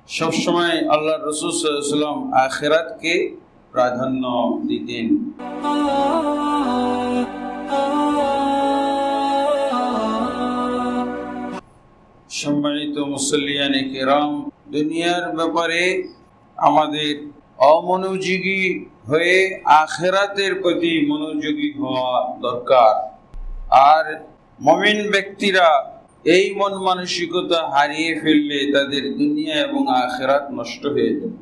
সবসময় আল্লাহ রাসূল সাল্লাল্লাহু আলাইহি ওয়াসাল্লাম আখিরাতকে প্রাধান্য দিতেন। সম্মানিত মুসল্লিয়ানে কেরাম, দুনিয়ার ব্যাপারে আমাদের অমনোযোগী হয়ে আখিরাতের প্রতি মনোযোগী হওয়া দরকার। আর মুমিন ব্যক্তিরা এই মন মানসিকতা হারিয়ে ফেললে তাদের দুনিয়া এবং আখিরাত নষ্ট হয়ে যাবে।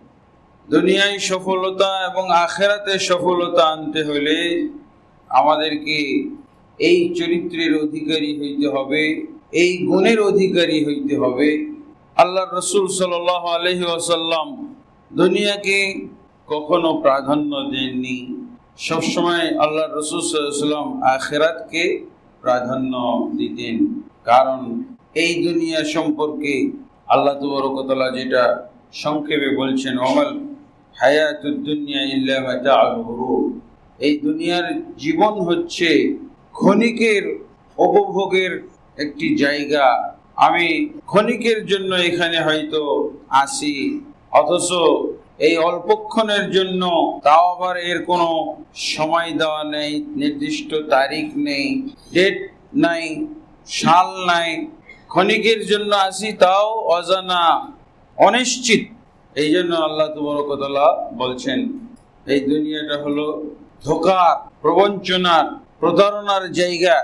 দুনিয়ায় সফলতা এবং আখিরাতে সফলতা আনতে হলে আমাদেরকে এই চরিত্রের অধিকারী হইতে হবে, এই গুণের অধিকারী হইতে হবে। আল্লাহ রাসূল সাল্লাল্লাহু আলাইহি ওয়াসাল্লাম দুনিয়াকে কখনো প্রাধান্য দেননি। সবসময় আল্লাহ রাসূল সাল্লাল্লাহু আলাইহি ওয়াসাল্লাম আখিরাতকে প্রাধান্য দিতেন। কারণ এই দুনিয়া সম্পর্কে আল্লাহ তাবারক ওয়া তাআলা যেটা সংক্ষেপে বলছেন, ওমাল হায়াতুদ দুনিয়া ইল্লা মাতাউল গুরুর, এই দুনিয়ার জীবন হচ্ছে ক্ষণিকের উপভোগের একটি জায়গা। আমি ক্ষণিকের জন্য এখানে হয়তো আসি, অথচ এই অল্পক্ষণের জন্য, তাও আবার এর কোনো সময় দেওয়া নেই, নির্দিষ্ট তারিখ নেই, ডেট নাই, সাল নাই। ক্ষণিকের জন্য আসি, তাও অজানা, অনিশ্চিত। এই জন্য আল্লাহ তাবারক ওয়া তাআলা বলছেন এই দুনিয়াটা হলো ধোঁকার, প্রবঞ্চনার, প্রতারণার জায়গা।